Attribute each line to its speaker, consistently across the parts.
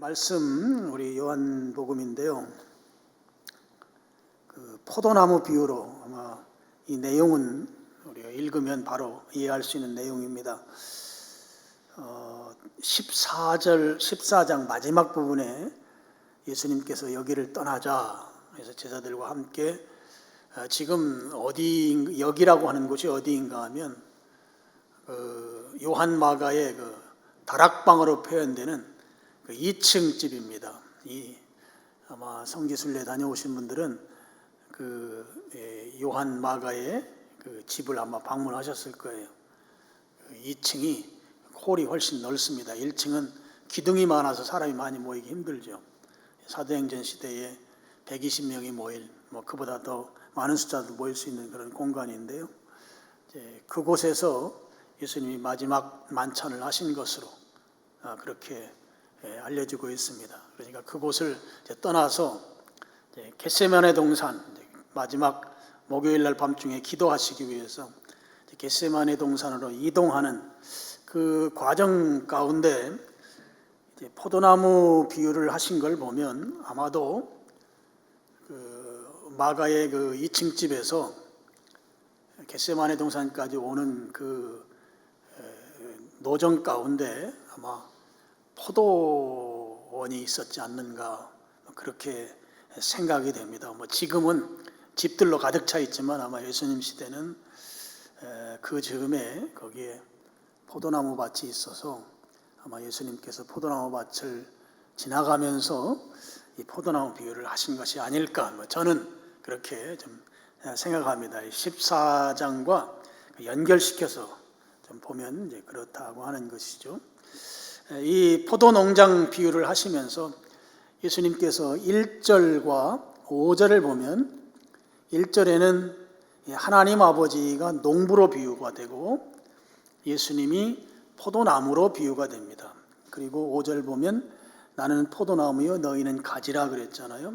Speaker 1: 말씀 우리 요한복음인데요. 그 포도나무 비유로 아마 이 내용은 우리가 읽으면 바로 이해할 수 있는 내용입니다. 14장 마지막 부분에 예수님께서 여기를 떠나자 해서 제자들과 함께 지금 여기라고 하는 곳이 어디인가 하면 요한 마가의 그 다락방으로 표현되는 그 2층 집입니다. 아마 성지순례 다녀오신 분들은 그 요한 마가의 그 집을 아마 방문하셨을 거예요. 2층이 홀이 훨씬 넓습니다. 1층은 기둥이 많아서 사람이 많이 모이기 힘들죠. 사도행전 시대에 120명이 모일, 그보다 더 많은 숫자도 모일 수 있는 그런 공간인데요. 그곳에서 예수님이 마지막 만찬을 하신 것으로 그렇게 알려지고 있습니다. 그러니까 그곳을 떠나서 겟세마네 동산, 마지막 목요일 날 밤중에 기도하시기 위해서 겟세마네 동산으로 이동하는 그 과정 가운데 포도나무 비유를 하신 걸 보면 아마도 그 마가의 그 2층 집에서 겟세마네 동산까지 오는 그 노정 가운데 아마 포도원이 있었지 않는가 그렇게 생각이 됩니다. 지금은 집들로 가득 차 있지만 아마 예수님 시대는 그 즈음에 거기에 포도나무 밭이 있어서 아마 예수님께서 포도나무 밭을 지나가면서 이 포도나무 비유를 하신 것이 아닐까 저는 그렇게 좀 생각합니다. 14장과 연결시켜서 좀 보면 이제 그렇다고 하는 것이죠. 이 포도농장 비유를 하시면서 예수님께서 1절과 5절을 보면 1절에는 하나님 아버지가 농부로 비유가 되고 예수님이 포도나무로 비유가 됩니다. 그리고 5절 보면 나는 포도나무요 너희는 가지라 그랬잖아요.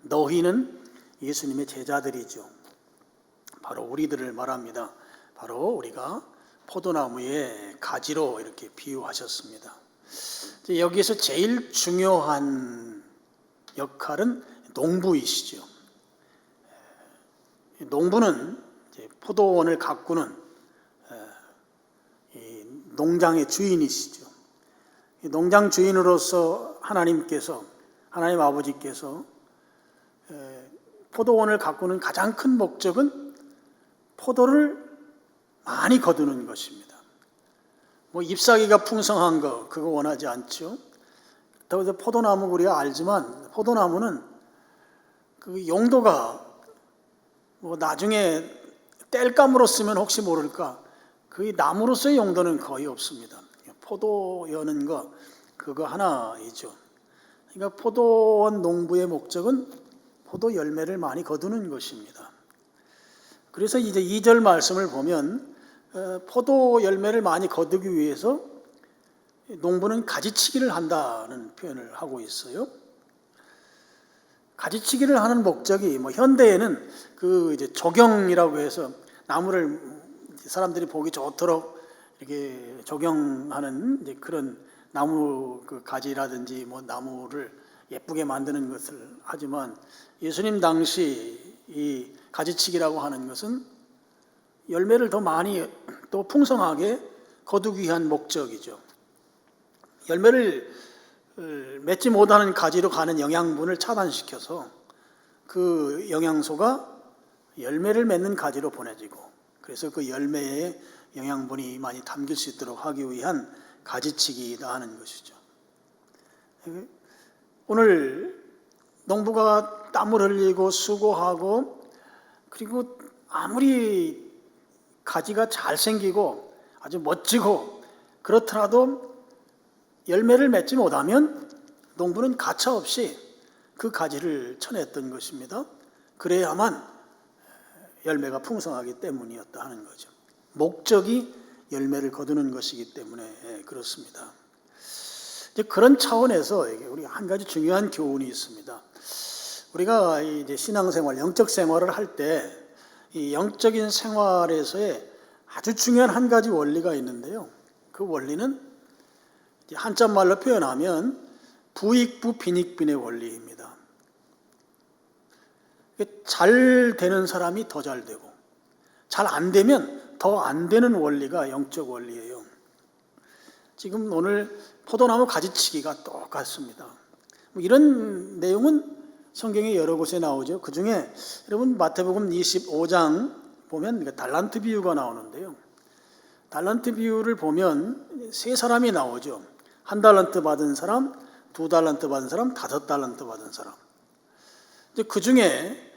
Speaker 1: 너희는 예수님의 제자들이죠. 바로 우리들을 말합니다. 바로 우리가 포도나무의 가지로 이렇게 비유하셨습니다. 여기에서 제일 중요한 역할은 농부이시죠. 농부는 포도원을 가꾸는 농장의 주인이시죠. 농장 주인으로서 하나님 아버지께서 포도원을 가꾸는 가장 큰 목적은 포도를 많이 거두는 것입니다. 잎사귀가 풍성한 거 그거 원하지 않죠. 그래서 포도나무 우리가 알지만 포도나무는 그 용도가 나중에 땔감으로 쓰면 혹시 모를까 그 나무로서의 용도는 거의 없습니다. 포도 여는 거 그거 하나이죠. 그러니까 포도원 농부의 목적은 포도 열매를 많이 거두는 것입니다. 그래서 이제 2절 말씀을 보면 포도 열매를 많이 거두기 위해서 농부는 가지치기를 한다는 표현을 하고 있어요. 가지치기를 하는 목적이 현대에는 그 이제 조경이라고 해서 나무를 사람들이 보기 좋도록 이렇게 조경하는 이제 그런 나무 그 가지라든지 나무를 예쁘게 만드는 것을 하지만 예수님 당시 이 가지치기라고 하는 것은 열매를 더 많이 또 풍성하게 거두기 위한 목적이죠. 열매를 맺지 못하는 가지로 가는 영양분을 차단시켜서 그 영양소가 열매를 맺는 가지로 보내지고 그래서 그 열매에 영양분이 많이 담길 수 있도록 하기 위한 가지치기다 하는 것이죠. 오늘 농부가 땀을 흘리고 수고하고 그리고 아무리 가지가 잘생기고 아주 멋지고 그렇더라도 열매를 맺지 못하면 농부는 가차없이 그 가지를 쳐냈던 것입니다. 그래야만 열매가 풍성하기 때문이었다 하는 거죠. 목적이 열매를 거두는 것이기 때문에 그렇습니다. 이제 그런 차원에서 우리 한 가지 중요한 교훈이 있습니다. 우리가 이제 신앙생활, 영적 생활을 할 때 이 영적인 생활에서의 아주 중요한 한 가지 원리가 있는데요. 그 원리는 한자말로 표현하면 부익부 빈익빈의 원리입니다. 잘 되는 사람이 더 잘 되고 잘 안 되면 더 안 되는 원리가 영적 원리예요. 지금 오늘 포도나무 가지치기가 똑같습니다. 이런 내용은 성경에 여러 곳에 나오죠. 그 중에 여러분 마태복음 25장 보면 달란트 비유가 나오는데요. 달란트 비유를 보면 세 사람이 나오죠. 1달란트 받은 사람, 2달란트 받은 사람, 5달란트 받은 사람. 그 중에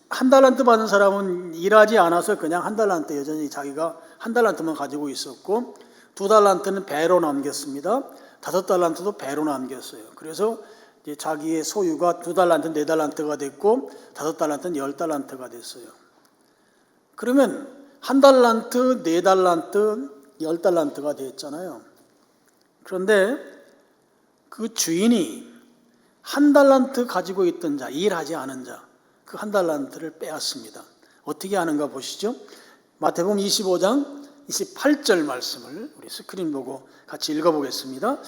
Speaker 1: 1달란트 받은 사람은 일하지 않아서 그냥 1달란트 여전히 자기가 1달란트만 가지고 있었고 2달란트는 배로 남겼습니다. 5달란트도 배로 남겼어요. 그래서 이제 자기의 소유가 2달란트, 4달란트가 됐고 5달란트는 10달란트가 됐어요. 그러면 1달란트, 4달란트, 10달란트가 됐잖아요. 그런데 그 주인이 1달란트 가지고 있던 자, 일하지 않은 자, 그 1달란트를 빼앗습니다. 어떻게 하는가 보시죠. 마태복음 25장 28절 말씀을 우리 스크린 보고 같이 읽어보겠습니다.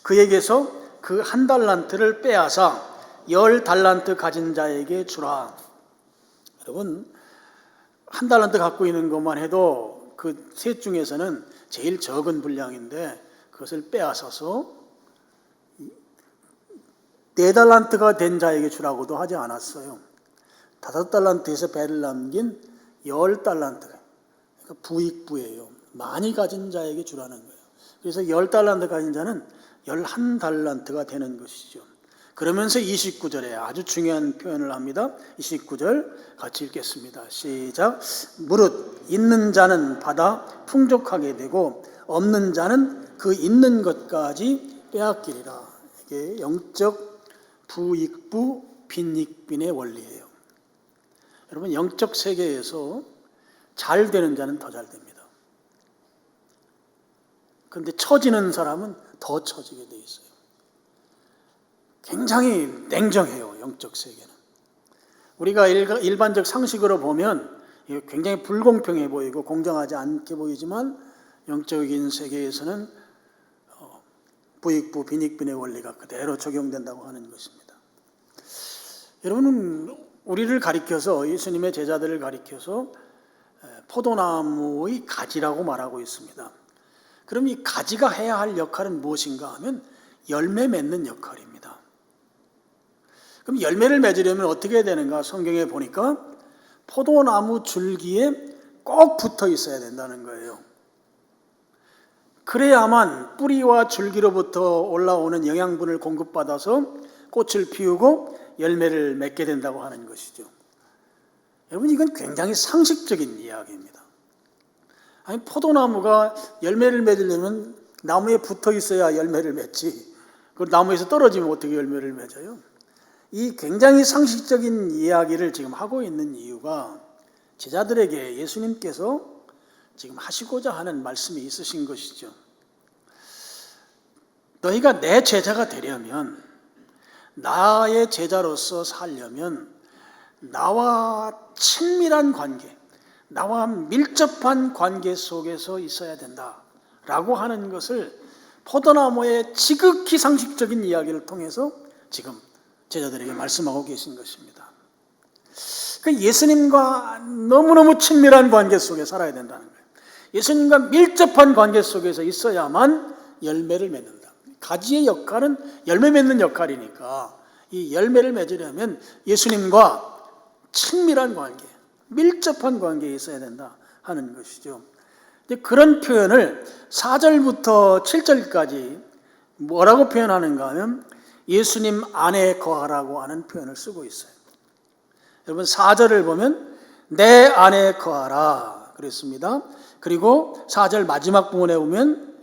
Speaker 1: 그에게서 그 1달란트를 빼앗아 10달란트 가진 자에게 주라. 여러분 1달란트 갖고 있는 것만 해도 그 셋 중에서는 제일 적은 분량인데 그것을 빼앗아서 4달란트가 된 자에게 주라고도 하지 않았어요. 5달란트에서 배를 남긴 10달란트, 그러니까 부익부예요. 많이 가진 자에게 주라는 거예요. 그래서 10달란트 가진 자는 11달란트가 되는 것이죠. 그러면서 29절에 아주 중요한 표현을 합니다. 29절 같이 읽겠습니다. 시작. 무릇 있는 자는 받아 풍족하게 되고 없는 자는 그 있는 것까지 빼앗기리라. 이게 영적 부익부 빈익빈의 원리예요. 여러분 영적 세계에서 잘 되는 자는 더 잘 됩니다. 그런데 처지는 사람은 더 처지게 돼 있어요. 굉장히 냉정해요. 영적 세계는. 우리가 일반적 상식으로 보면 굉장히 불공평해 보이고 공정하지 않게 보이지만 영적인 세계에서는 부익부 빈익빈의 원리가 그대로 적용된다고 하는 것입니다. 여러분은 우리를 가리켜서 예수님의 제자들을 가리켜서 포도나무의 가지라고 말하고 있습니다. 그럼 이 가지가 해야 할 역할은 무엇인가 하면 열매 맺는 역할입니다. 그럼 열매를 맺으려면 어떻게 해야 되는가? 성경에 보니까 포도나무 줄기에 꼭 붙어 있어야 된다는 거예요. 그래야만 뿌리와 줄기로부터 올라오는 영양분을 공급받아서 꽃을 피우고 열매를 맺게 된다고 하는 것이죠. 여러분 이건 굉장히 상식적인 이야기입니다. 아니 포도나무가 열매를 맺으려면 나무에 붙어 있어야 열매를 맺지. 그 나무에서 떨어지면 어떻게 열매를 맺어요? 이 굉장히 상식적인 이야기를 지금 하고 있는 이유가 제자들에게 예수님께서 지금 하시고자 하는 말씀이 있으신 것이죠. 너희가 내 제자가 되려면, 나의 제자로서 살려면 나와 친밀한 관계, 나와 밀접한 관계 속에서 있어야 된다라고 하는 것을 포도나무의 지극히 상식적인 이야기를 통해서 지금 제자들에게 말씀하고 계신 것입니다. 예수님과 너무너무 친밀한 관계 속에 살아야 된다는 거예요. 예수님과 밀접한 관계 속에서 있어야만 열매를 맺는다. 가지의 역할은 열매 맺는 역할이니까 이 열매를 맺으려면 예수님과 친밀한 관계, 밀접한 관계에 있어야 된다 하는 것이죠. 그런 표현을 4절부터 7절까지 뭐라고 표현하는가 하면 예수님 안에 거하라고 하는 표현을 쓰고 있어요. 여러분 4절을 보면 내 안에 거하라 그랬습니다. 그리고 4절 마지막 부분에 보면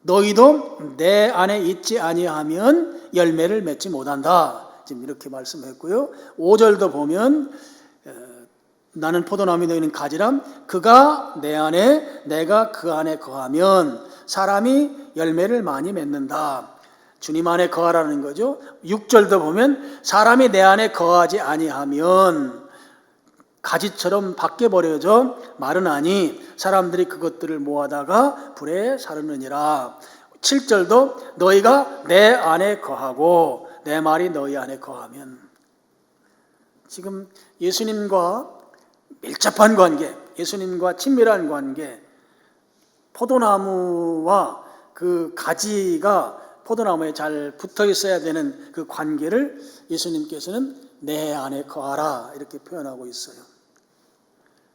Speaker 1: 너희도 내 안에 있지 아니하면 열매를 맺지 못한다. 지금 이렇게 말씀했고요. 5절도 보면 나는 포도나무 너희는 가지람 그가 내 안에 내가 그 안에 거하면 사람이 열매를 많이 맺는다. 주님 안에 거하라는 거죠. 6절도 보면 사람이 내 안에 거하지 아니하면 가지처럼 밖에 버려져 마르나니 사람들이 그것들을 모아다가 불에 사르느니라. 7절도 너희가 내 안에 거하고 내 말이 너희 안에 거하면, 지금 예수님과 밀접한 관계, 예수님과 친밀한 관계, 포도나무와 그 가지가 포도나무에 잘 붙어 있어야 되는 그 관계를 예수님께서는 내 안에 거하라 이렇게 표현하고 있어요.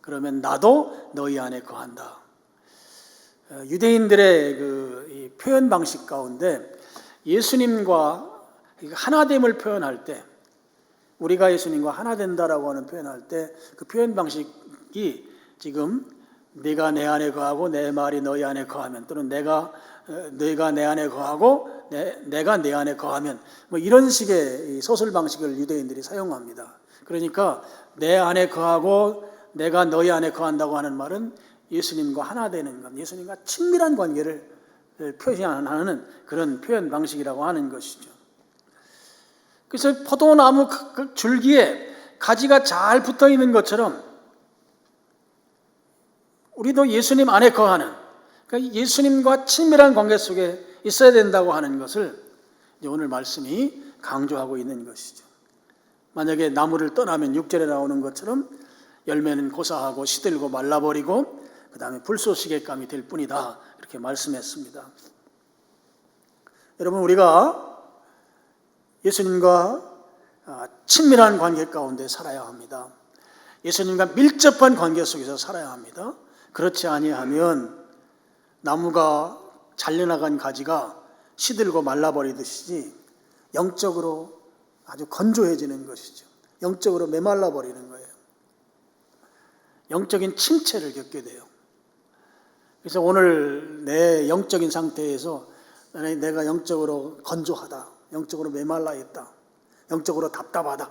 Speaker 1: 그러면 나도 너희 안에 거한다. 유대인들의 이 표현 방식 가운데 예수님과 하나됨을 표현할 때, 우리가 예수님과 하나 된다라고 하는 표현할 때 그 표현 방식이 지금 네가 내 안에 거하고 내 말이 너희 안에 거하면, 또는 너희가 내 안에 거하고 내가 내 안에 거하면, 뭐 이런 식의 소설 방식을 유대인들이 사용합니다. 그러니까 내 안에 거하고 내가 너희 안에 거한다고 하는 말은 예수님과 하나 되는 것, 예수님과 친밀한 관계를 표현하는 그런 표현 방식이라고 하는 것이죠. 그래서 포도나무 줄기에 가지가 잘 붙어 있는 것처럼 우리도 예수님 안에 거하는, 그러니까 예수님과 친밀한 관계 속에 있어야 된다고 하는 것을 오늘 말씀이 강조하고 있는 것이죠. 만약에 나무를 떠나면 6절에 나오는 것처럼 열매는 고사하고 시들고 말라버리고 그 다음에 불쏘시개감이 될 뿐이다 이렇게 말씀했습니다. 여러분, 우리가 예수님과 친밀한 관계 가운데 살아야 합니다. 예수님과 밀접한 관계 속에서 살아야 합니다. 그렇지 아니하면 나무가 잘려나간 가지가 시들고 말라버리듯이 영적으로 아주 건조해지는 것이죠. 영적으로 메말라 버리는 거예요. 영적인 침체를 겪게 돼요. 그래서 오늘 내 영적인 상태에서 내가 영적으로 건조하다, 영적으로 메말라 있다, 영적으로 답답하다,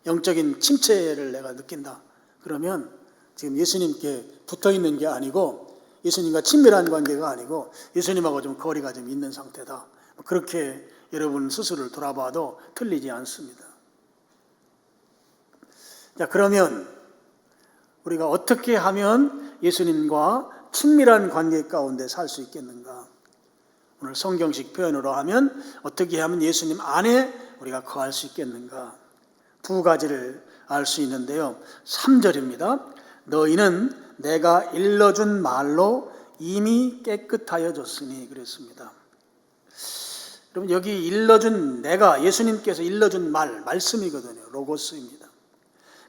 Speaker 1: 영적인 침체를 내가 느낀다. 그러면 지금 예수님께 붙어 있는 게 아니고, 예수님과 친밀한 관계가 아니고 예수님하고 좀 거리가 좀 있는 상태다. 그렇게 여러분 스스로를 돌아봐도 틀리지 않습니다. 자, 그러면 우리가 어떻게 하면 예수님과 친밀한 관계 가운데 살 수 있겠는가? 오늘 성경식 표현으로 하면 어떻게 하면 예수님 안에 우리가 거할 수 있겠는가? 두 가지를 알 수 있는데요. 3절입니다. 너희는 내가 일러준 말로 이미 깨끗하여졌으니 그랬습니다. 여러분, 여기 일러준, 내가 예수님께서 일러준 말씀이거든요. 로고스입니다.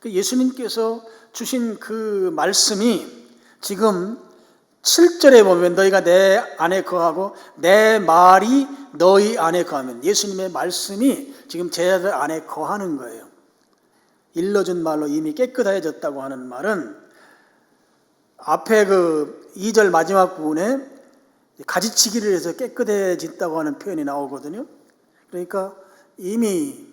Speaker 1: 예수님께서 주신 그 말씀이 지금 7절에 보면 너희가 내 안에 거하고 내 말이 너희 안에 거하면, 예수님의 말씀이 지금 제자들 안에 거하는 거예요. 일러준 말로 이미 깨끗해졌다고 하는 말은 앞에 그 2절 마지막 부분에 가지치기를 해서 깨끗해졌다고 하는 표현이 나오거든요. 그러니까 이미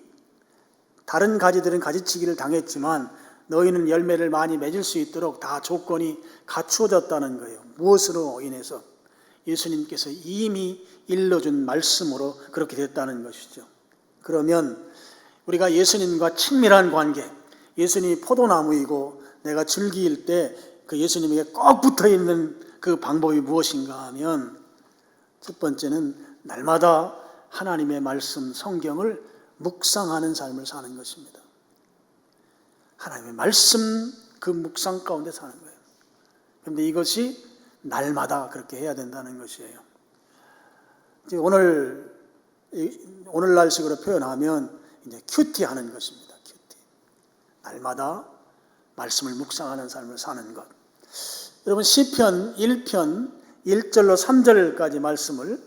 Speaker 1: 다른 가지들은 가지치기를 당했지만 너희는 열매를 많이 맺을 수 있도록 다 조건이 갖추어졌다는 거예요. 무엇으로 인해서? 예수님께서 이미 일러준 말씀으로 그렇게 됐다는 것이죠. 그러면 우리가 예수님과 친밀한 관계, 예수님이 포도나무이고 내가 줄기일 때 그 예수님에게 꼭 붙어있는 그 방법이 무엇인가 하면, 첫 번째는 날마다 하나님의 말씀, 성경을 묵상하는 삶을 사는 것입니다. 하나님의 말씀, 그 묵상 가운데 사는 거예요. 그런데 이것이 날마다 그렇게 해야 된다는 것이에요. 이제 오늘날식으로 표현하면 이제 큐티 하는 것입니다. 큐티. 날마다 말씀을 묵상하는 삶을 사는 것. 여러분, 시편 1편 1절로 3절까지 말씀을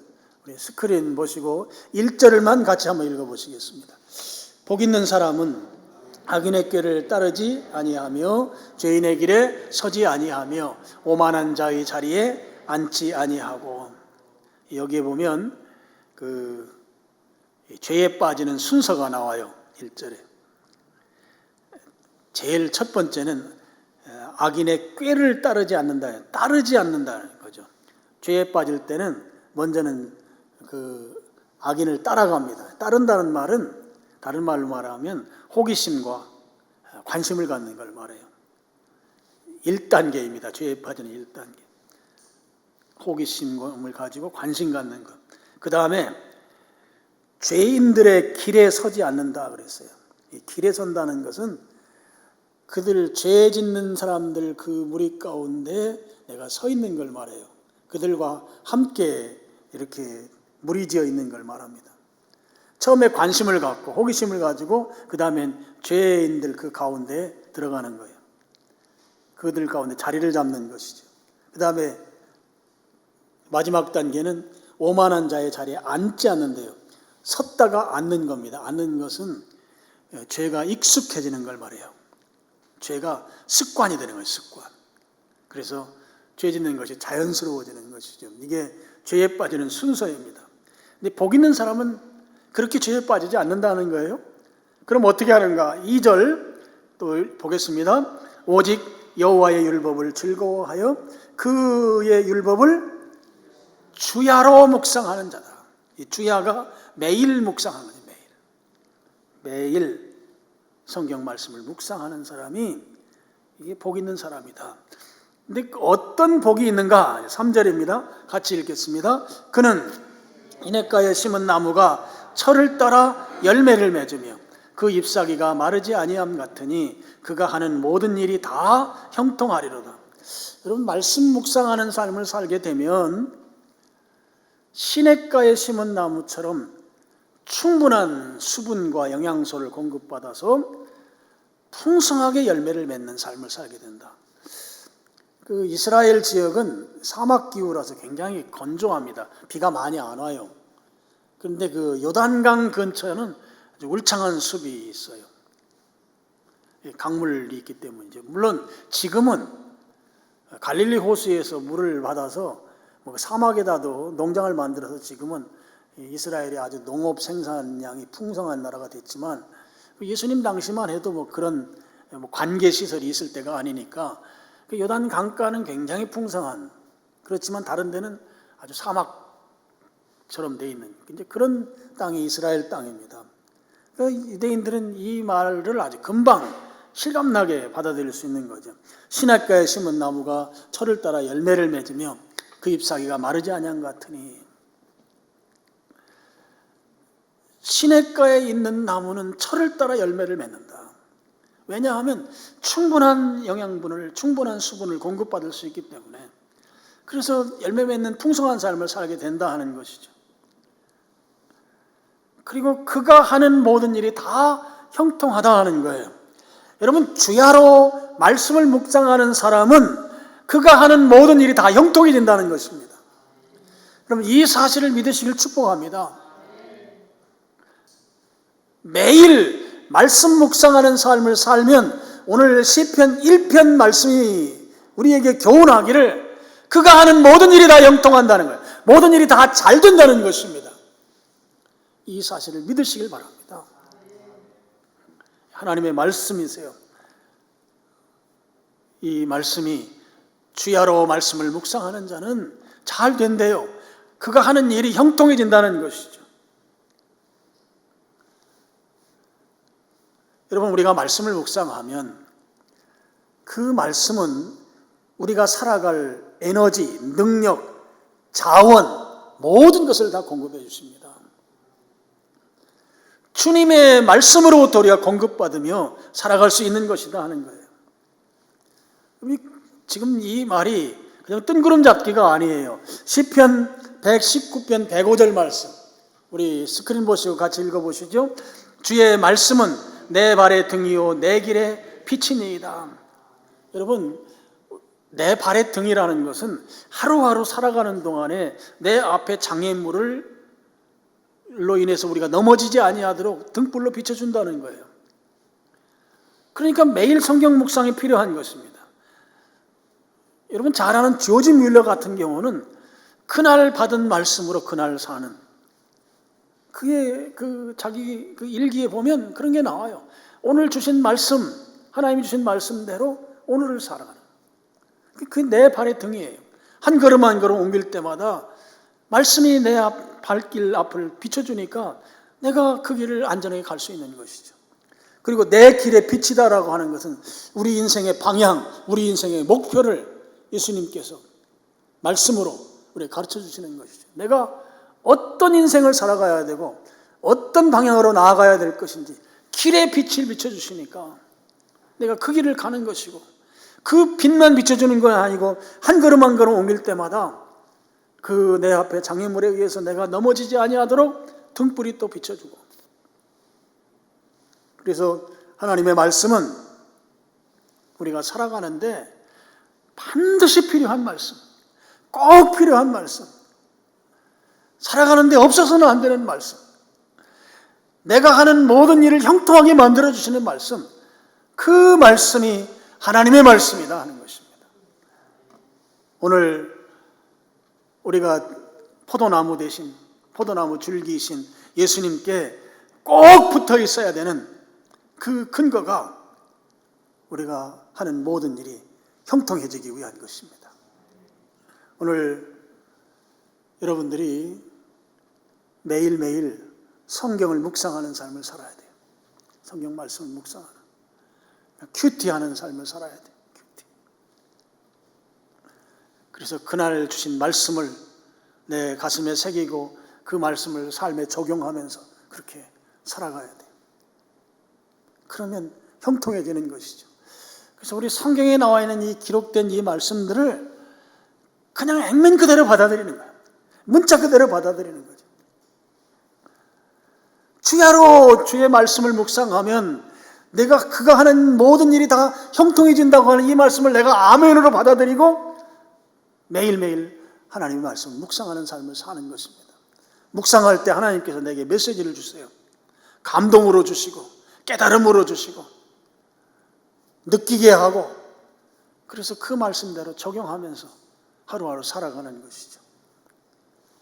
Speaker 1: 우리 스크린 보시고 1절만 같이 한번 읽어보시겠습니다. 복 있는 사람은 악인의 꾀를 따르지 아니하며 죄인의 길에 서지 아니하며 오만한 자의 자리에 앉지 아니하고. 여기에 보면 그 죄에 빠지는 순서가 나와요. 1절에 제일 첫 번째는 악인의 꾀를 따르지 않는다는 거죠. 죄에 빠질 때는 먼저는 그 악인을 따라갑니다. 따른다는 말은 다른 말로 말하면 호기심과 관심을 갖는 걸 말해요. 1단계입니다. 죄에 빠지는 1단계. 호기심을 가지고 관심 갖는 것. 그 다음에 죄인들의 길에 서지 않는다 그랬어요. 이 길에 선다는 것은 그들 죄 짓는 사람들 그 무리 가운데 내가 서 있는 걸 말해요. 그들과 함께 이렇게 무리지어 있는 걸 말합니다. 처음에 관심을 갖고 호기심을 가지고 그 다음엔 죄인들 그 가운데 들어가는 거예요. 그들 가운데 자리를 잡는 것이죠. 그 다음에 마지막 단계는 오만한 자의 자리에 앉지 않는데요. 섰다가 앉는 겁니다. 앉는 것은 죄가 익숙해지는 걸 말해요. 죄가 습관이 되는 거예요. 습관. 그래서 죄 짓는 것이 자연스러워지는 것이죠. 이게 죄에 빠지는 순서입니다. 근데 복 있는 사람은 그렇게 죄에 빠지지 않는다는 거예요. 그럼 어떻게 하는가? 2절 또 보겠습니다. 오직 여호와의 율법을 즐거워하여 그의 율법을 주야로 묵상하는 자다. 이 주야가 매일 묵상하는 거예요. 매일 성경 말씀을 묵상하는 사람이 이게 복 있는 사람이다. 근데 어떤 복이 있는가? 3절입니다. 같이 읽겠습니다. 그는 이냇가에 심은 나무가 철을 따라 열매를 맺으며 그 잎사귀가 마르지 아니함 같으니 그가 하는 모든 일이 다 형통하리로다. 여러분, 말씀 묵상하는 삶을 살게 되면 시냇가에 심은 나무처럼 충분한 수분과 영양소를 공급받아서 풍성하게 열매를 맺는 삶을 살게 된다. 그 이스라엘 지역은 사막 기후라서 굉장히 건조합니다. 비가 많이 안 와요. 그런데 그 요단강 근처에는 아주 울창한 숲이 있어요. 강물이 있기 때문이죠. 물론 지금은 갈릴리 호수에서 물을 받아서 사막에다도 농장을 만들어서 지금은 이스라엘이 아주 농업 생산량이 풍성한 나라가 됐지만 예수님 당시만 해도 그런 관계 시설이 있을 때가 아니니까 그 요단 강가는 굉장히 풍성한, 그렇지만 다른 데는 아주 사막처럼 돼 있는 이제 그런 땅이 이스라엘 땅입니다. 그러니까 유대인들은 이 말을 아주 금방 실감나게 받아들일 수 있는 거죠. 시냇가에 심은 나무가 철을 따라 열매를 맺으며 그 잎사귀가 마르지 아니함 같으니, 시냇가에 있는 나무는 철을 따라 열매를 맺는다. 왜냐하면 충분한 영양분을, 충분한 수분을 공급받을 수 있기 때문에, 그래서 열매 맺는 풍성한 삶을 살게 된다 하는 것이죠. 그리고 그가 하는 모든 일이 다 형통하다 하는 거예요. 여러분, 주야로 말씀을 묵상하는 사람은 그가 하는 모든 일이 다 형통이 된다는 것입니다. 그럼 이 사실을 믿으시길 축복합니다. 매일 말씀 묵상하는 삶을 살면 오늘 시편 1편 말씀이 우리에게 교훈하기를 그가 하는 모든 일이 다 형통한다는 거예요. 모든 일이 다 잘 된다는 것입니다. 이 사실을 믿으시길 바랍니다. 하나님의 말씀이세요. 이 말씀이 주야로 말씀을 묵상하는 자는 잘 된대요. 그가 하는 일이 형통해진다는 것이죠. 여러분, 우리가 말씀을 묵상하면 그 말씀은 우리가 살아갈 에너지, 능력, 자원, 모든 것을 다 공급해 주십니다. 주님의 말씀으로부터 우리가 공급받으며 살아갈 수 있는 것이다 하는 거예요. 지금 이 말이 그냥 뜬구름 잡기가 아니에요. 시편 119편 105절 말씀, 우리 스크린 보시고 같이 읽어보시죠. 주의 말씀은 내 발의 등이요 내 길의 빛이니이다. 여러분, 내 발의 등이라는 것은 하루하루 살아가는 동안에 내 앞에 장애물로 인해서 우리가 넘어지지 아니하도록 등불로 비춰준다는 거예요. 그러니까 매일 성경 묵상이 필요한 것입니다. 여러분, 잘 아는 조지 뮬러 같은 경우는 그날 받은 말씀으로 그날 사는, 그의 자기 일기에 보면 그런 게 나와요. 오늘 주신 말씀, 하나님이 주신 말씀대로 오늘을 살아가는, 그게 내 발의 등이에요. 한 걸음 한 걸음 옮길 때마다 말씀이 내 발길 앞을 비춰주니까 내가 그 길을 안전하게 갈 수 있는 것이죠. 그리고 내 길의 빛이다라고 하는 것은 우리 인생의 방향, 우리 인생의 목표를 예수님께서 말씀으로 우리에게 가르쳐 주시는 것이죠. 내가 어떤 인생을 살아가야 되고 어떤 방향으로 나아가야 될 것인지 길의 빛을 비춰주시니까 내가 그 길을 가는 것이고, 그 빛만 비춰주는 건 아니고 한 걸음 한 걸음 옮길 때마다 그 내 앞에 장애물에 의해서 내가 넘어지지 아니하도록 등불이 또 비춰주고. 그래서 하나님의 말씀은 우리가 살아가는데 반드시 필요한 말씀, 꼭 필요한 말씀, 살아가는데 없어서는 안 되는 말씀, 내가 하는 모든 일을 형통하게 만들어주시는 말씀, 그 말씀이 하나님의 말씀이다 하는 것입니다. 오늘 우리가 포도나무 대신 포도나무 줄기이신 예수님께 꼭 붙어 있어야 되는 그 근거가 우리가 하는 모든 일이 형통해지기 위한 것입니다. 오늘 여러분들이 매일매일 성경을 묵상하는 삶을 살아야 돼요. 성경 말씀을 묵상하는, 큐티하는 삶을 살아야 돼요. 큐티. 그래서 그날 주신 말씀을 내 가슴에 새기고 그 말씀을 삶에 적용하면서 그렇게 살아가야 돼요. 그러면 형통해지는 것이죠. 그래서 우리 성경에 나와 있는 이 기록된 이 말씀들을 그냥 액면 그대로 받아들이는 거예요. 문자 그대로 받아들이는 거죠. 주야로 주의 말씀을 묵상하면 내가 그가 하는 모든 일이 다 형통해진다고 하는 이 말씀을 내가 아멘으로 받아들이고 매일매일 하나님의 말씀을 묵상하는 삶을 사는 것입니다. 묵상할 때 하나님께서 내게 메시지를 주세요. 감동으로 주시고 깨달음으로 주시고 느끼게 하고, 그래서 그 말씀대로 적용하면서 하루하루 살아가는 것이죠.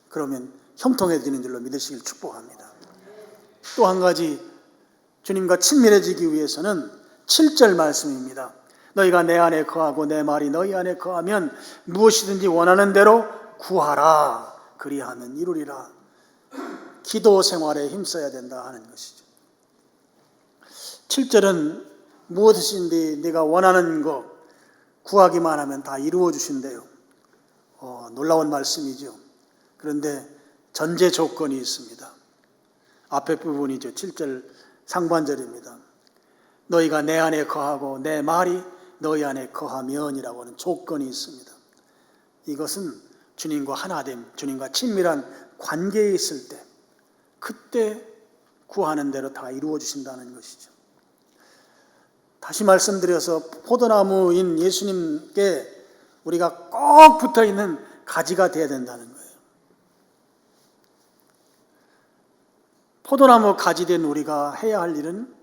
Speaker 1: 그러면 형통해지는 줄로 믿으시길 축복합니다. 또 한 가지 주님과 친밀해지기 위해서는 7절 말씀입니다. 너희가 내 안에 거하고 내 말이 너희 안에 거하면 무엇이든지 원하는 대로 구하라, 그리하면 이루리라. 기도 생활에 힘써야 된다 하는 것이죠. 7절은 무엇이든지 네가 원하는 거 구하기만 하면 다 이루어 주신대요. 놀라운 말씀이죠. 그런데 전제 조건이 있습니다. 앞에 부분이죠. 7절 상반절입니다. 너희가 내 안에 거하고 내 말이 너희 안에 거하면이라고 하는 조건이 있습니다. 이것은 주님과 하나됨, 주님과 친밀한 관계에 있을 때, 그때 구하는 대로 다 이루어 주신다는 것이죠. 다시 말씀드려서 포도나무인 예수님께 우리가 꼭 붙어 있는 가지가 되어야 된다는 거예요. 포도나무 가지 된 우리가 해야 할 일은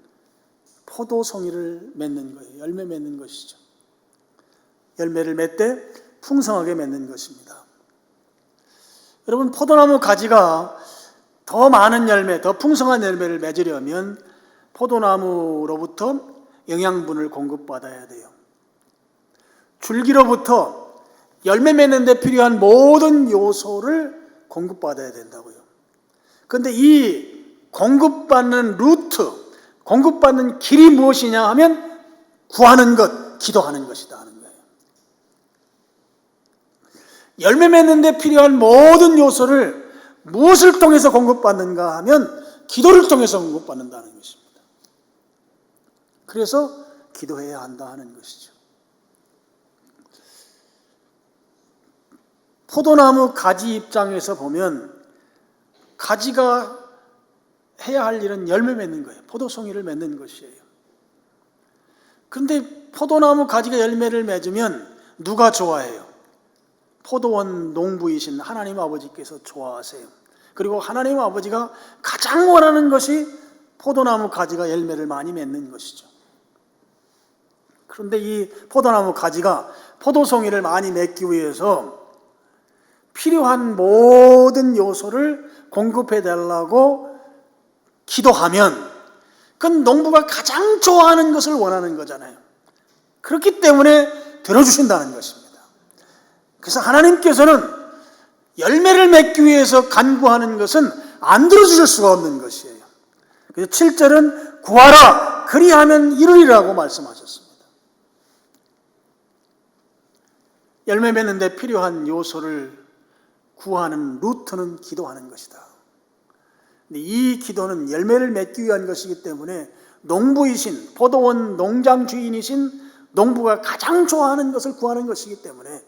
Speaker 1: 포도송이를 맺는 거예요. 열매 맺는 것이죠. 열매를 맺되 풍성하게 맺는 것입니다. 여러분, 포도나무 가지가 더 많은 열매, 더 풍성한 열매를 맺으려면 포도나무로부터 영양분을 공급받아야 돼요. 줄기로부터 열매 맺는 데 필요한 모든 요소를 공급받아야 된다고요. 그런데 이 공급받는 루트, 공급받는 길이 무엇이냐 하면 구하는 것, 기도하는 것이다 하는 거예요. 열매 맺는 데 필요한 모든 요소를 무엇을 통해서 공급받는가 하면 기도를 통해서 공급받는다는 것입니다. 그래서 기도해야 한다 하는 것이죠. 포도나무 가지 입장에서 보면 가지가 해야 할 일은 열매 맺는 거예요. 포도송이를 맺는 것이에요. 그런데 포도나무 가지가 열매를 맺으면 누가 좋아해요? 포도원 농부이신 하나님 아버지께서 좋아하세요. 그리고 하나님 아버지가 가장 원하는 것이 포도나무 가지가 열매를 많이 맺는 것이죠. 그런데 이 포도나무 가지가 포도송이를 많이 맺기 위해서 필요한 모든 요소를 공급해 달라고 기도하면 그건 농부가 가장 좋아하는 것을 원하는 거잖아요. 그렇기 때문에 들어주신다는 것입니다. 그래서 하나님께서는 열매를 맺기 위해서 간구하는 것은 안 들어주실 수가 없는 것이에요. 그래서 7절은 구하라 그리하면 이루리라고 말씀하셨습니다. 열매 맺는 데 필요한 요소를 구하는 루트는 기도하는 것이다. 근데 이 기도는 열매를 맺기 위한 것이기 때문에 농부이신, 포도원 농장 주인이신 농부가 가장 좋아하는 것을 구하는 것이기 때문에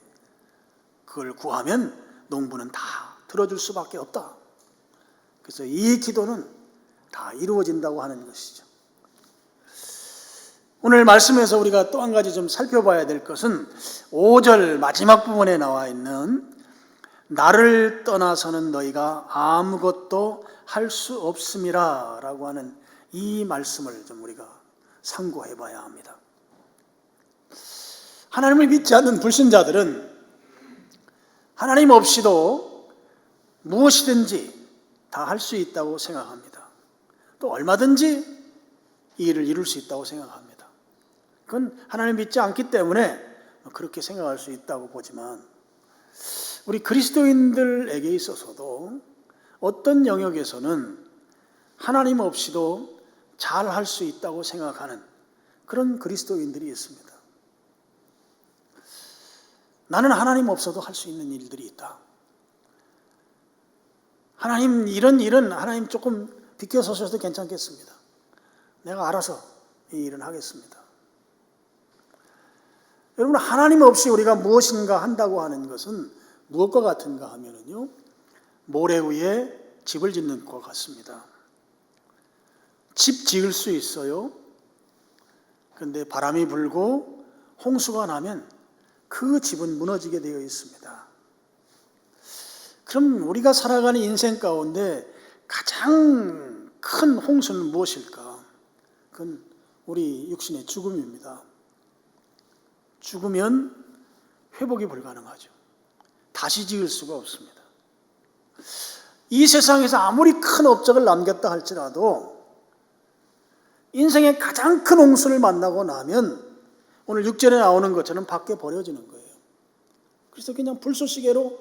Speaker 1: 그걸 구하면 농부는 다 들어줄 수밖에 없다. 그래서 이 기도는 다 이루어진다고 하는 것이죠. 오늘 말씀에서 우리가 또 한 가지 좀 살펴봐야 될 것은 5절 마지막 부분에 나와 있는 나를 떠나서는 너희가 아무것도 할 수 없음이라 라고 하는 이 말씀을 좀 우리가 상고해 봐야 합니다. 하나님을 믿지 않는 불신자들은 하나님 없이도 무엇이든지 다 할 수 있다고 생각합니다. 또 얼마든지 이 일을 이룰 수 있다고 생각합니다. 그건 하나님 믿지 않기 때문에 그렇게 생각할 수 있다고 보지만 우리 그리스도인들에게 있어서도 어떤 영역에서는 하나님 없이도 잘 할 수 있다고 생각하는 그런 그리스도인들이 있습니다. 나는 하나님 없어도 할 수 있는 일들이 있다. 하나님 이런 일은 하나님 조금 비켜서셔도 괜찮겠습니다. 내가 알아서 이 일은 하겠습니다. 여러분, 하나님 없이 우리가 무엇인가 한다고 하는 것은 무엇과 같은가 하면요, 모래 위에 집을 짓는 것 같습니다. 집 지을 수 있어요. 그런데 바람이 불고 홍수가 나면 그 집은 무너지게 되어 있습니다. 그럼 우리가 살아가는 인생 가운데 가장 큰 홍수는 무엇일까? 그건 우리 육신의 죽음입니다. 죽으면 회복이 불가능하죠. 다시 지을 수가 없습니다. 이 세상에서 아무리 큰 업적을 남겼다 할지라도 인생의 가장 큰 홍수를 만나고 나면 오늘 6절에 나오는 것처럼 밖에 버려지는 거예요. 그래서 그냥 불쏘시개로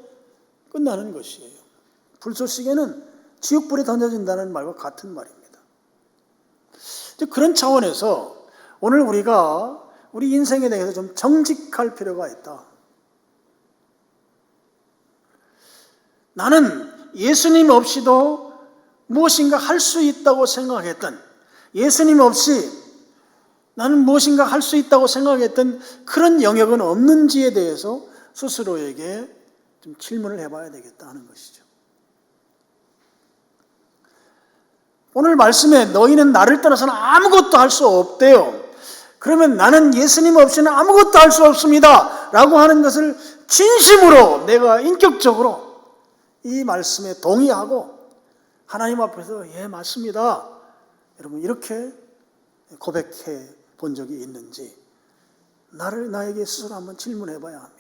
Speaker 1: 끝나는 것이에요. 불쏘시개는 지옥불에 던져진다는 말과 같은 말입니다. 그런 차원에서 오늘 우리가 우리 인생에 대해서 좀 정직할 필요가 있다. 나는 예수님 없이도 무엇인가 할 수 있다고 생각했던, 예수님 없이 나는 무엇인가 할 수 있다고 생각했던 그런 영역은 없는지에 대해서 스스로에게 좀 질문을 해봐야 되겠다 하는 것이죠. 오늘 말씀에 너희는 나를 떠나서는 아무것도 할 수 없대요. 그러면 나는 예수님 없이는 아무것도 할 수 없습니다 라고 하는 것을 진심으로 내가 인격적으로 이 말씀에 동의하고 하나님 앞에서 예 맞습니다 여러분 이렇게 고백해 본 적이 있는지 나에게 스스로 한번 질문해 봐야 합니다.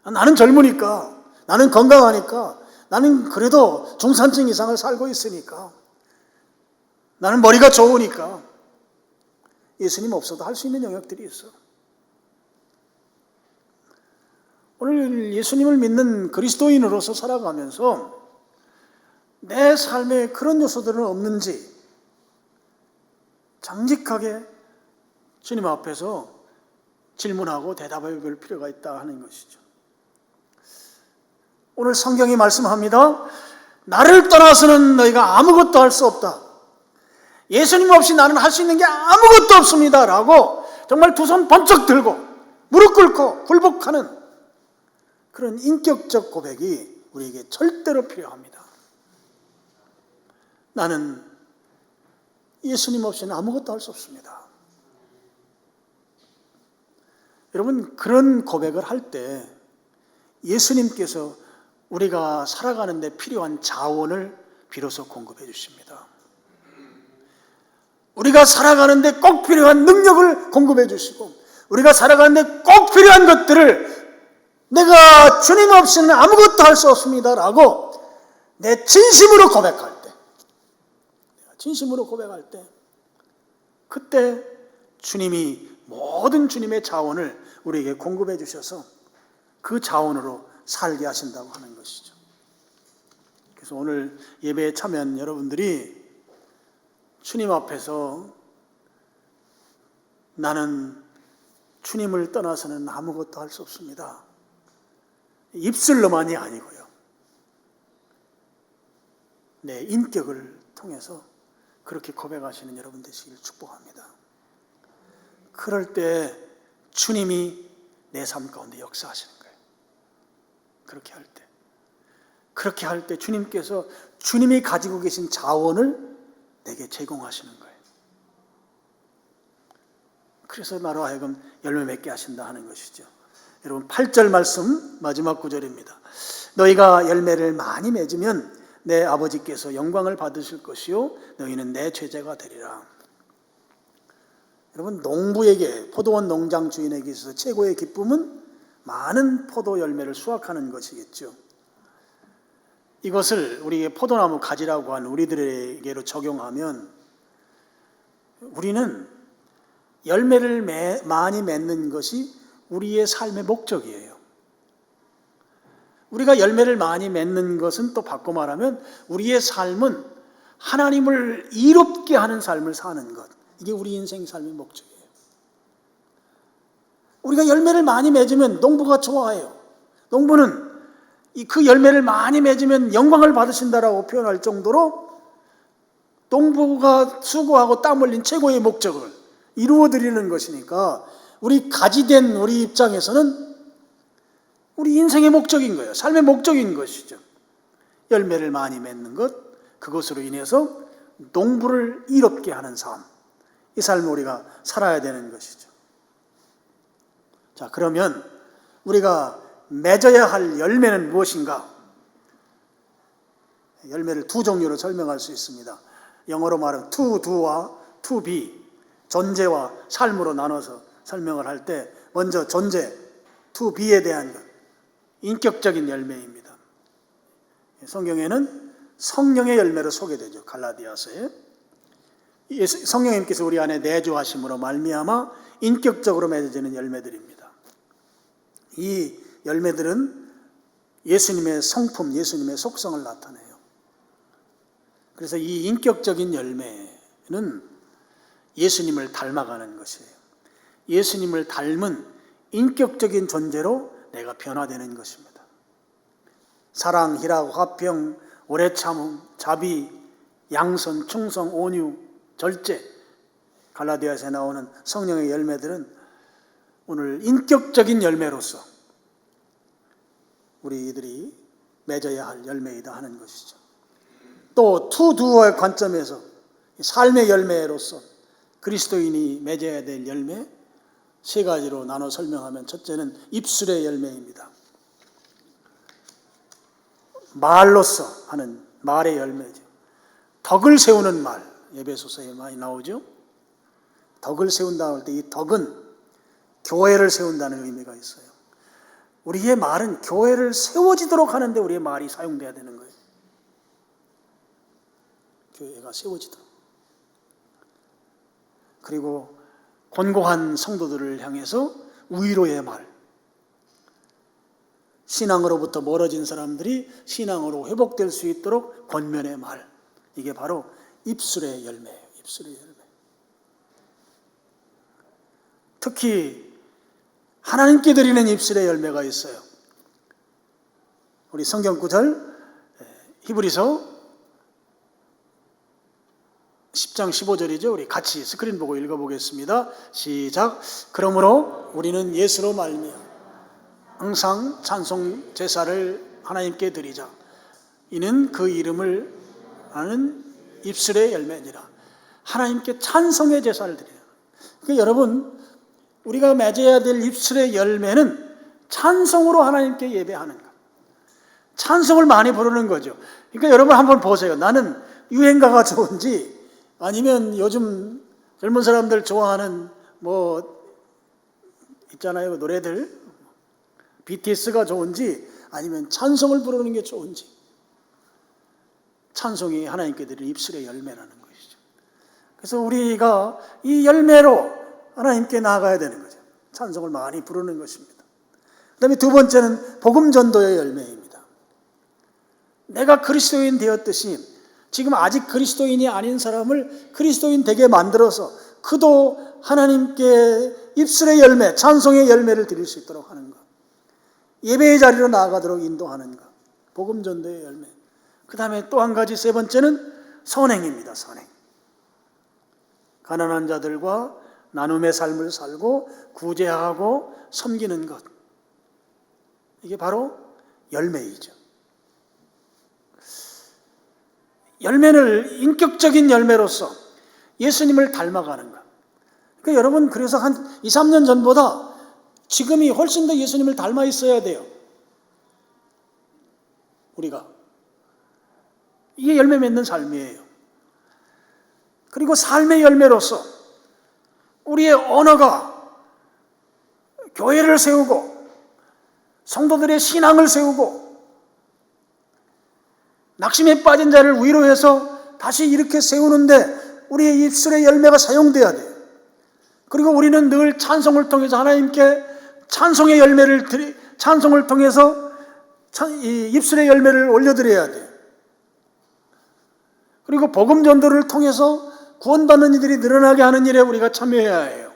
Speaker 1: 나는 젊으니까, 나는 건강하니까, 나는 그래도 중산층 이상을 살고 있으니까, 나는 머리가 좋으니까 예수님 없어도 할 수 있는 영역들이 있어. 오늘 예수님을 믿는 그리스도인으로서 살아가면서 내 삶에 그런 요소들은 없는지 정직하게 주님 앞에서 질문하고 대답해 볼 필요가 있다 하는 것이죠. 오늘 성경이 말씀합니다. 나를 떠나서는 너희가 아무것도 할 수 없다. 예수님 없이 나는 할 수 있는 게 아무것도 없습니다 라고 정말 두 손 번쩍 들고 무릎 꿇고 굴복하는 그런 인격적 고백이 우리에게 절대로 필요합니다. 나는 예수님 없이는 아무것도 할 수 없습니다. 여러분, 그런 고백을 할 때 예수님께서 우리가 살아가는 데 필요한 자원을 비로소 공급해 주십니다. 우리가 살아가는 데 꼭 필요한 능력을 공급해 주시고 우리가 살아가는 데 꼭 필요한 것들을 내가 주님 없이는 아무것도 할 수 없습니다 라고 내 진심으로 고백할 때, 진심으로 고백할 때 그때 주님이 모든 주님의 자원을 우리에게 공급해 주셔서 그 자원으로 살게 하신다고 하는 것이죠. 그래서 오늘 예배에 참여한 여러분들이 주님 앞에서 나는 주님을 떠나서는 아무것도 할 수 없습니다. 입술로만이 아니고요. 내 인격을 통해서 그렇게 고백하시는 여러분 되시길 축복합니다. 그럴 때 주님이 내 삶 가운데 역사하시는 거예요. 그렇게 할 때 주님께서 주님이 가지고 계신 자원을 내게 제공하시는 거예요. 그래서 나로 하여금 열매 맺게 하신다 하는 것이죠. 여러분 8절 말씀 마지막 구절입니다. 너희가 열매를 많이 맺으면 내 아버지께서 영광을 받으실 것이요 너희는 내 제자가 되리라. 여러분 농부에게 포도원 농장 주인에게 있어서 최고의 기쁨은 많은 포도 열매를 수확하는 것이겠죠. 이것을 우리의 포도나무 가지라고 하는 우리들에게로 적용하면 우리는 열매를 많이 맺는 것이 우리의 삶의 목적이에요. 우리가 열매를 많이 맺는 것은 또 바꿔 말하면 우리의 삶은 하나님을 이롭게 하는 삶을 사는 것. 이게 우리 인생 삶의 목적이에요. 우리가 열매를 많이 맺으면 농부가 좋아해요. 농부는 그 열매를 많이 맺으면 영광을 받으신다라고 표현할 정도로 농부가 수고하고 땀 흘린 최고의 목적을 이루어드리는 것이니까 우리 가지된 우리 입장에서는 우리 인생의 목적인 거예요. 삶의 목적인 것이죠. 열매를 많이 맺는 것, 그것으로 인해서 농부를 이롭게 하는 삶, 이 삶을 우리가 살아야 되는 것이죠. 자, 그러면 우리가 맺어야 할 열매는 무엇인가? 열매를 두 종류로 설명할 수 있습니다. 영어로 말하면 to do와 to be, 존재와 삶으로 나눠서 설명을 할 때 먼저 존재, to be에 대한 것, 인격적인 열매입니다. 성경에는 성령의 열매로 소개되죠. 갈라디아서에. 성령님께서 우리 안에 내주하심으로 말미암아 인격적으로 맺어지는 열매들입니다. 이 열매들은 예수님의 성품, 예수님의 속성을 나타내요. 그래서 이 인격적인 열매는 예수님을 닮아가는 것이에요. 예수님을 닮은 인격적인 존재로 내가 변화되는 것입니다. 사랑, 희락, 화평, 오래 참음, 자비, 양선, 충성, 온유, 절제, 갈라디아서에 나오는 성령의 열매들은 오늘 인격적인 열매로서 우리들이 맺어야 할 열매이다 하는 것이죠. 또 투두어의 관점에서 삶의 열매로서 그리스도인이 맺어야 될 열매 세 가지로 나눠 설명하면 첫째는 입술의 열매입니다. 말로서 하는 말의 열매죠. 덕을 세우는 말, 에베소서에 많이 나오죠. 덕을 세운다 할 때 이 덕은 교회를 세운다는 의미가 있어요. 우리의 말은 교회를 세워지도록 하는데 우리의 말이 사용돼야 되는 거예요. 교회가 세워지도록. 그리고 곤고한 성도들을 향해서 위로의 말, 신앙으로부터 멀어진 사람들이 신앙으로 회복될 수 있도록 권면의 말, 이게 바로 입술의 열매예요. 입술의 열매. 특히 하나님께 드리는 입술의 열매가 있어요. 우리 성경 구절 히브리서 10장 15절이죠. 우리 같이 스크린 보고 읽어보겠습니다. 시작. 그러므로 우리는 예수로 말미암아 항상 찬송 제사를 하나님께 드리자. 이는 그 이름을 아는 입술의 열매니라. 하나님께 찬송의 제사를 드리라. 그러니까 여러분, 우리가 맺어야 될 입술의 열매는 찬송으로 하나님께 예배하는 것. 찬송을 많이 부르는 거죠. 그러니까 여러분 한번 보세요. 나는 유행가가 좋은지 아니면 요즘 젊은 사람들 좋아하는 있잖아요. 노래들. BTS가 좋은지 아니면 찬송을 부르는 게 좋은지. 찬송이 하나님께 드릴 입술의 열매라는 것이죠. 그래서 우리가 이 열매로 하나님께 나아가야 되는 거죠. 찬송을 많이 부르는 것입니다. 그 다음에 두 번째는 복음 전도의 열매입니다. 내가 그리스도인 되었듯이 지금 아직 그리스도인이 아닌 사람을 그리스도인 되게 만들어서 그도 하나님께 입술의 열매, 찬송의 열매를 드릴 수 있도록 하는 것. 예배의 자리로 나아가도록 인도하는 것, 복음 전도의 열매. 그 다음에 또 한 가지, 세 번째는 선행입니다. 선행. 가난한 자들과 나눔의 삶을 살고 구제하고 섬기는 것, 이게 바로 열매이죠. 열매를 인격적인 열매로서 예수님을 닮아가는 것. 그러니까 여러분, 그래서 한 2, 3년 전보다 지금이 훨씬 더 예수님을 닮아 있어야 돼요. 우리가. 이게 열매 맺는 삶이에요. 그리고 삶의 열매로서 우리의 언어가 교회를 세우고 성도들의 신앙을 세우고 낙심에 빠진 자를 위로해서 다시 이렇게 세우는데 우리의 입술의 열매가 사용돼야 돼요. 그리고 우리는 늘 찬송을 통해서 하나님께 찬송의 열매를 찬송을 통해서 이 입술의 열매를 올려드려야 돼요. 그리고 복음 전도를 통해서 구원받는 이들이 늘어나게 하는 일에 우리가 참여해야 해요.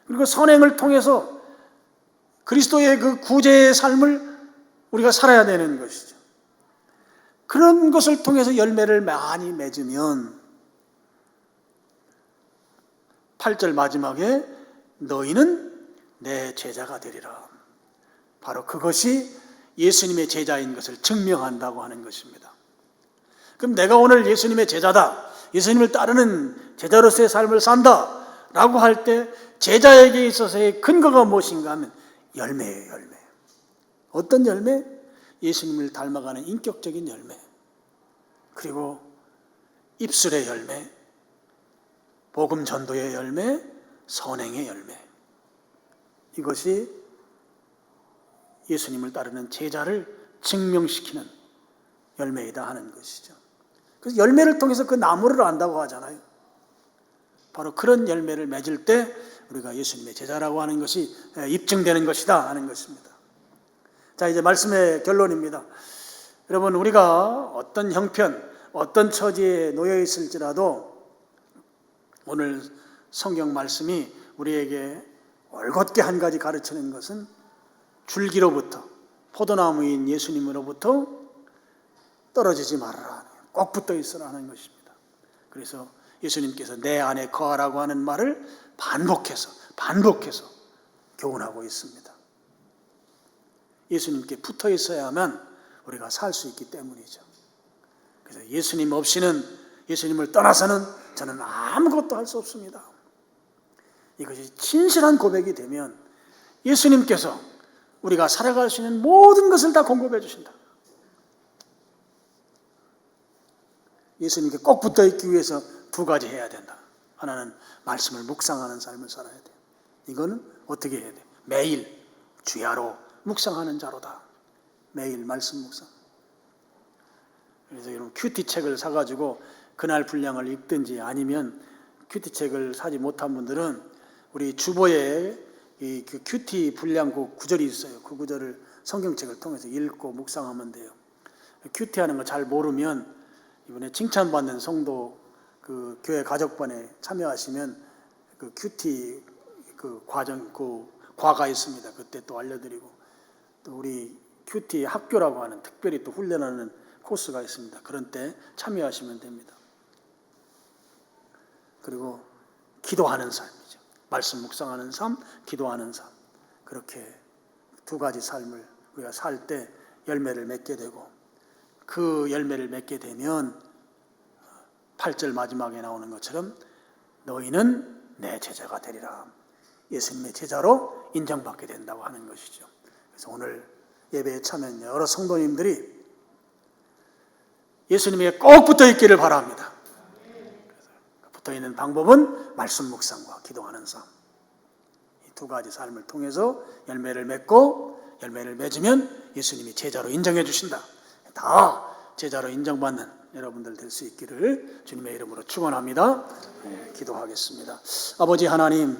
Speaker 1: 그리고 선행을 통해서 그리스도의 그 구제의 삶을 우리가 살아야 되는 것이죠. 그런 것을 통해서 열매를 많이 맺으면 8절 마지막에 너희는 내 제자가 되리라. 바로 그것이 예수님의 제자인 것을 증명한다고 하는 것입니다. 그럼 내가 오늘 예수님의 제자다, 예수님을 따르는 제자로서의 삶을 산다 라고 할 때 제자에게 있어서의 근거가 무엇인가 하면 열매예요. 열매. 어떤 열매? 예수님을 닮아가는 인격적인 열매, 그리고 입술의 열매, 복음 전도의 열매, 선행의 열매. 이것이 예수님을 따르는 제자를 증명시키는 열매이다 하는 것이죠. 그래서 열매를 통해서 그 나무를 안다고 하잖아요. 바로 그런 열매를 맺을 때 우리가 예수님의 제자라고 하는 것이 입증되는 것이다 하는 것입니다. 자, 이제 말씀의 결론입니다. 여러분, 우리가 어떤 형편, 어떤 처지에 놓여 있을지라도 오늘 성경 말씀이 우리에게 올곧게 한 가지 가르치는 것은 줄기로부터, 포도나무인 예수님으로부터 떨어지지 말아라, 꼭 붙어 있으라 하는 것입니다. 그래서 예수님께서 내 안에 거하라고 하는 말을 반복해서 교훈하고 있습니다. 예수님께 붙어 있어야만 우리가 살 수 있기 때문이죠. 그래서 예수님 없이는, 예수님을 떠나서는 저는 아무것도 할 수 없습니다. 이것이 진실한 고백이 되면 예수님께서 우리가 살아갈 수 있는 모든 것을 다 공급해 주신다. 예수님께 꼭 붙어 있기 위해서 두 가지 해야 된다. 하나는 말씀을 묵상하는 삶을 살아야 돼요. 이거는 어떻게 해야 돼요? 매일 주야로 묵상하는 자로다. 매일 말씀 묵상. 그래서 여러분, 큐티 책을 사가지고 그날 분량을 읽든지, 아니면 큐티 책을 사지 못한 분들은 우리 주보에 그 큐티 분량 그 구절이 있어요. 그 구절을 성경책을 통해서 읽고 묵상하면 돼요. 큐티 하는 거 잘 모르면 이번에 칭찬받는 성도 그 교회 가족반에 참여하시면 그 큐티 그 과정, 그 과가 있습니다. 그때 또 알려드리고, 또 우리 큐티 학교라고 하는 특별히 또 훈련하는 코스가 있습니다. 그런 때 참여하시면 됩니다. 그리고 기도하는 삶이죠. 말씀 묵상하는 삶, 기도하는 삶. 그렇게 두 가지 삶을 우리가 살 때 열매를 맺게 되고, 그 열매를 맺게 되면 8절 마지막에 나오는 것처럼 너희는 내 제자가 되리라. 예수님의 제자로 인정받게 된다고 하는 것이죠. 그래서 오늘 예배에 참여한 여러 성도님들이 예수님에게 꼭 붙어 있기를 바랍니다. 붙어 있는 방법은 말씀 묵상과 기도하는 삶. 이 두 가지 삶을 통해서 열매를 맺고, 열매를 맺으면 예수님이 제자로 인정해 주신다. 다 제자로 인정받는 여러분들 될 수 있기를 주님의 이름으로 축원합니다. 기도하겠습니다. 아버지 하나님,